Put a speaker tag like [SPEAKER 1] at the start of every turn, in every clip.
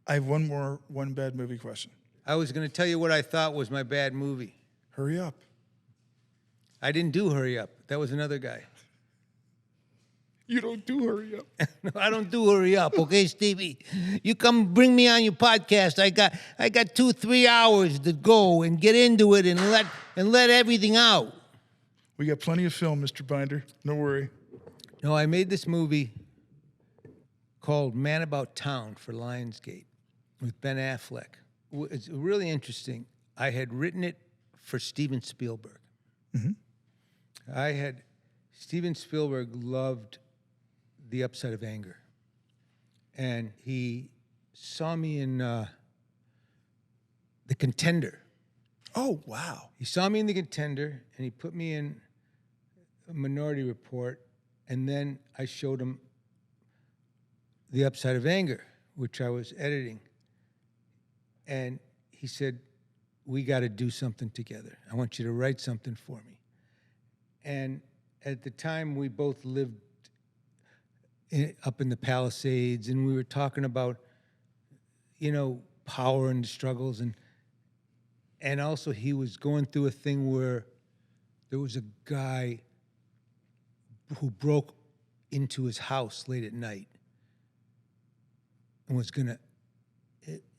[SPEAKER 1] I have one bad movie question.
[SPEAKER 2] I was going to tell you what I thought was my bad movie.
[SPEAKER 1] Hurry up.
[SPEAKER 2] I didn't do Hurry Up. That was another guy.
[SPEAKER 1] You don't do Hurry Up.
[SPEAKER 2] No, I don't do Hurry Up, okay, Stevie? You come bring me on your podcast. I got 2-3 hours to go and get into it and let everything out.
[SPEAKER 1] We got plenty of film, Mr. Binder. No worry.
[SPEAKER 2] No, I made this movie called Man About Town for Lionsgate with Ben Affleck. It's really interesting. I had written it for Steven Spielberg. Mm-hmm. Steven Spielberg loved The Upside of Anger. And he saw me in The Contender.
[SPEAKER 1] Oh, wow.
[SPEAKER 2] He saw me in The Contender, and he put me in a Minority Report, and then I showed him The Upside of Anger, which I was editing. And he said, we got to do something together. I want you to write something for me. And at the time, we both lived up in the Palisades, and we were talking about, power and struggles. And also he was going through a thing where there was a guy who broke into his house late at night and was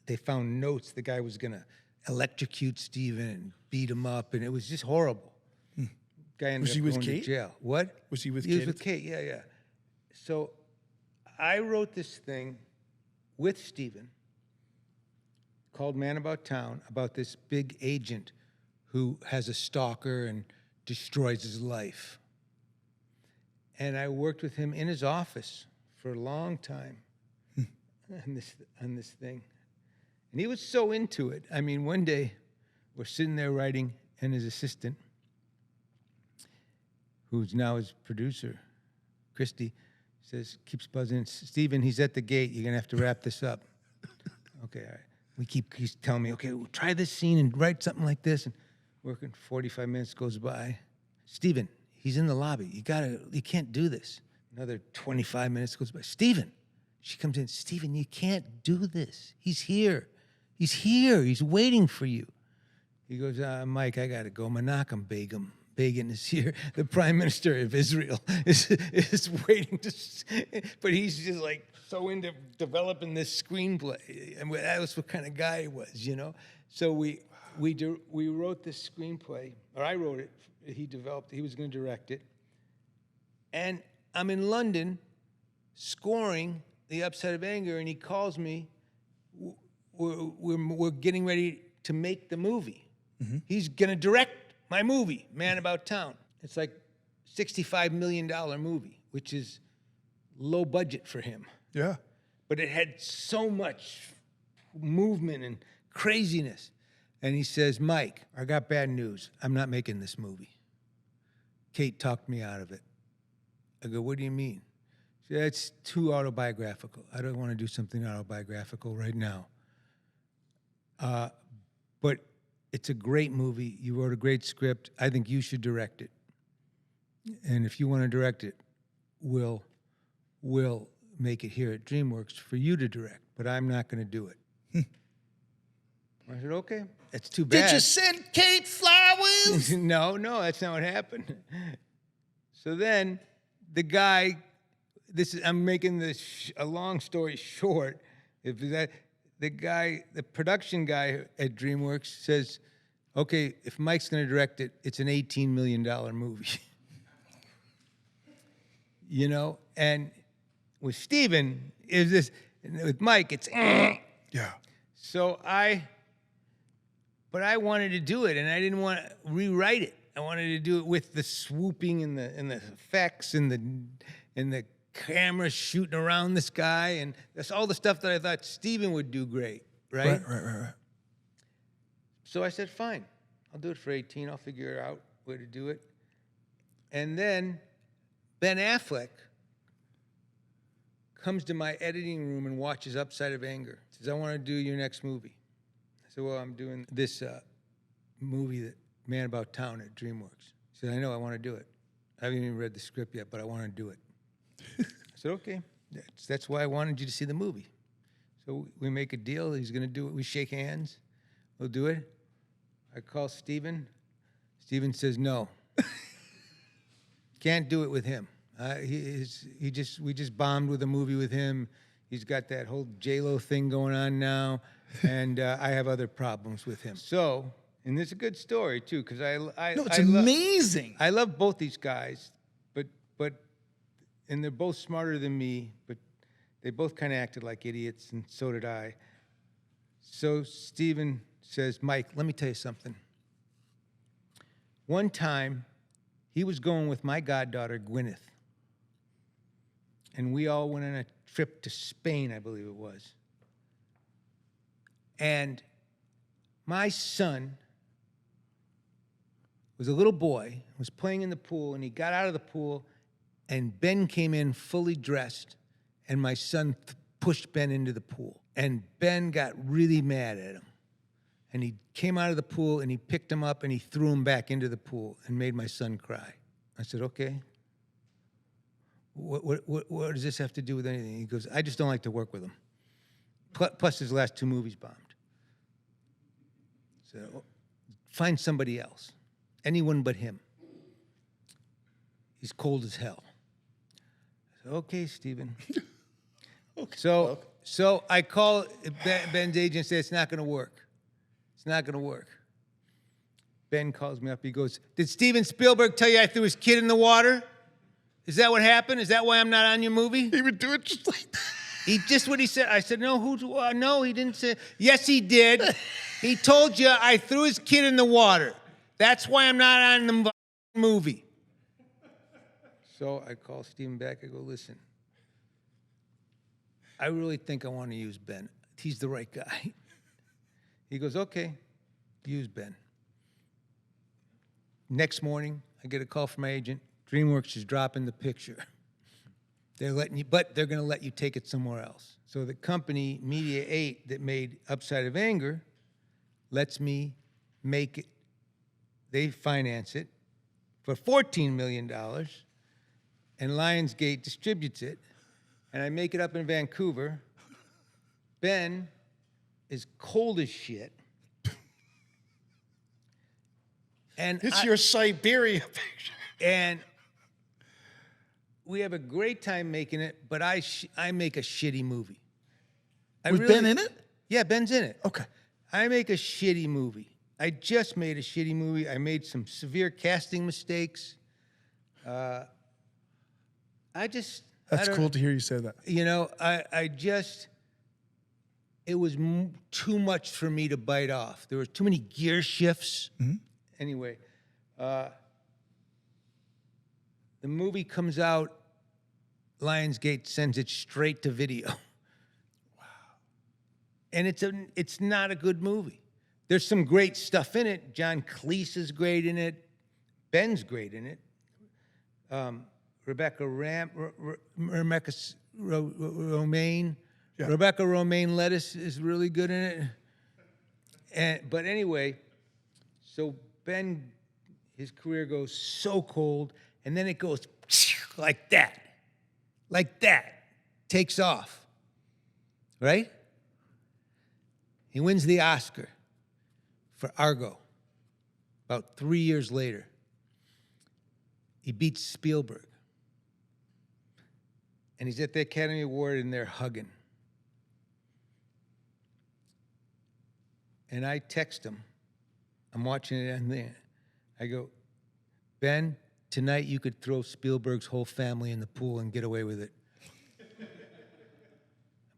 [SPEAKER 2] they found notes. The guy was going to electrocute Steven and beat him up, and it was just horrible. Guy ended up going to jail. What?
[SPEAKER 1] Was he with Kate?
[SPEAKER 2] He was with Kate, yeah. So I wrote this thing with Steven called Man About Town, about this big agent who has a stalker and destroys his life. And I worked with him in his office for a long time on this thing. And he was so into it. I mean, one day we're sitting there writing, and his assistant, who's now his producer, Christy, keeps buzzing, Steven, he's at the gate. You're going to have to wrap this up. Okay, all right. He's telling me, okay, we'll try this scene and write something like this. And working 45 minutes goes by. Steven, he's in the lobby. You can't do this. Another 25 minutes goes by. Steven, she comes in. Steven, you can't do this. He's here. He's here. He's waiting for you. He goes, Mike, I got to go. Menachem Begin is here. The Prime Minister of Israel is waiting but he's just like so into developing this screenplay. And that was what kind of guy he was, So we wrote this screenplay, or I wrote it. He was going to direct it. And I'm in London scoring The Upside of Anger, and he calls me. We're getting ready to make the movie. Mm-hmm. He's going to direct my movie, Man About Town. It's like $65 million movie, which is low budget for him.
[SPEAKER 1] Yeah.
[SPEAKER 2] But it had so much movement and craziness. And he says, Mike, I got bad news. I'm not making this movie. Kate talked me out of it. I go, what do you mean? She said, it's too autobiographical. I don't want to do something autobiographical right now. But it's a great movie. You wrote a great script. I think you should direct it. And if you want to direct it, we'll make it here at DreamWorks for you to direct. But I'm not going to do it. I said, okay. That's too bad.
[SPEAKER 1] Did you send Kate flowers?
[SPEAKER 2] No, that's not what happened. So then the guy, I'm making this a long story short. The production guy at DreamWorks says, okay, if Mike's going to direct it, it's an $18 million movie. And with Steven, with Mike, it's
[SPEAKER 1] Yeah.
[SPEAKER 2] So but I wanted to do it, and I didn't want to rewrite it. I wanted to do it with the swooping and the effects and the camera shooting around this guy, and that's all the stuff that I thought Steven would do great, right?
[SPEAKER 1] Right.
[SPEAKER 2] So I said, fine, I'll do it for 18. I'll figure out where to do it. And then Ben Affleck comes to my editing room and watches Upside of Anger. Says, I want to do your next movie. I said, well, I'm doing this movie, Man About Town at DreamWorks. He said, I know, I want to do it. I haven't even read the script yet, but I want to do it. I said, okay. That's why I wanted you to see the movie. So we make a deal. He's going to do it. We shake hands. We'll do it. I call Steven. Steven says no. Can't do it with him. We just bombed with a movie with him. He's got that whole J-Lo thing going on now, and I have other problems with him. So, and it's a good story too, because
[SPEAKER 1] it's amazing.
[SPEAKER 2] I love both these guys, and they're both smarter than me, but they both kind of acted like idiots, and so did I. So Steven says, Mike, let me tell you something. One time, he was going with my goddaughter, Gwyneth, and we all went on a trip to Spain, I believe it was. And my son was a little boy, was playing in the pool, and he got out of the pool, and Ben came in fully dressed, and my son pushed Ben into the pool. And Ben got really mad at him. And he came out of the pool, and he picked him up, and he threw him back into the pool and made my son cry. I said, okay. What does this have to do with anything? He goes, I just don't like to work with him. Plus his last 2 movies bombed. So find somebody else. Anyone but him. He's cold as hell. I said, okay, Steven. Okay. So I call Ben's agent and say, it's not going to work. It's not going to work. Ben calls me up. He goes, did Steven Spielberg tell you I threw his kid in the water? Is that what happened? Is that why I'm not on your movie?
[SPEAKER 1] He would do it just like that.
[SPEAKER 2] He just what he said. I said, no, no, he didn't say. Yes, he did. He told you I threw his kid in the water. That's why I'm not on the movie. So I call Steven back. I go, listen, I really think I want to use Ben. He's the right guy. He goes, okay, use Ben. Next morning, I get a call from my agent. DreamWorks is dropping the picture. They're letting you, but they're going to let you take it somewhere else. So the company, Media 8, that made Upside of Anger, lets me make it. They finance it for $14 million, and Lionsgate distributes it, and I make it up in Vancouver. Ben is cold as shit. And
[SPEAKER 1] it's your Siberia picture.
[SPEAKER 2] And we have a great time making it, but I make a shitty movie.
[SPEAKER 1] Was Ben in it?
[SPEAKER 2] Yeah, Ben's in it.
[SPEAKER 1] Okay.
[SPEAKER 2] I make a shitty movie. I just made a shitty movie. I made some severe casting mistakes. That's
[SPEAKER 1] cool to hear you say that.
[SPEAKER 2] You know, it was too much for me to bite off. There were too many gear shifts. Mm-hmm. Anyway, the movie comes out, Lionsgate sends it straight to video. Wow. And it's not a good movie. There's some great stuff in it. John Cleese is great in it. Ben's great in it. Rebecca Romaine. Yeah. Rebecca Romaine Lettuce is really good in it. But anyway, so Ben, his career goes so cold, and then it goes like that, takes off, right? He wins the Oscar for Argo about 3 years later. He beats Spielberg. And he's at the Academy Award, and they're hugging. And I text him. I'm watching it on there. I go, Ben, tonight you could throw Spielberg's whole family in the pool and get away with it.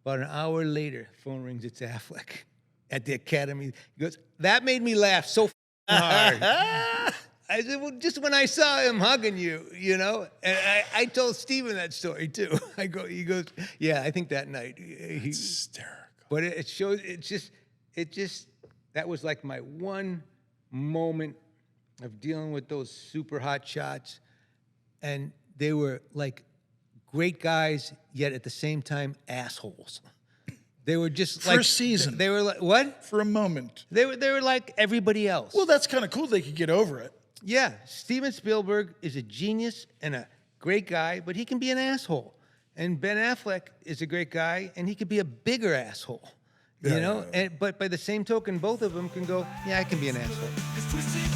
[SPEAKER 2] About an hour later, phone rings, it's Affleck at the Academy. He goes, that made me laugh so hard. I said, well, just when I saw him hugging you, you know? And I told Steven that story, too. He goes, yeah, I think that night.
[SPEAKER 1] It's hysterical.
[SPEAKER 2] But it shows, that was like my one moment of dealing with those super hot shots. And they were like great guys, yet at the same time, assholes. They were just like...
[SPEAKER 1] For a season.
[SPEAKER 2] They were like, what?
[SPEAKER 1] For a moment.
[SPEAKER 2] They were like everybody else.
[SPEAKER 1] Well, that's kind of cool they could get over it.
[SPEAKER 2] Yeah, Steven Spielberg is a genius and a great guy, but he can be an asshole. And Ben Affleck is a great guy, and he could be a bigger asshole. You know? And, but by the same token, both of them can go, yeah, I can be an asshole.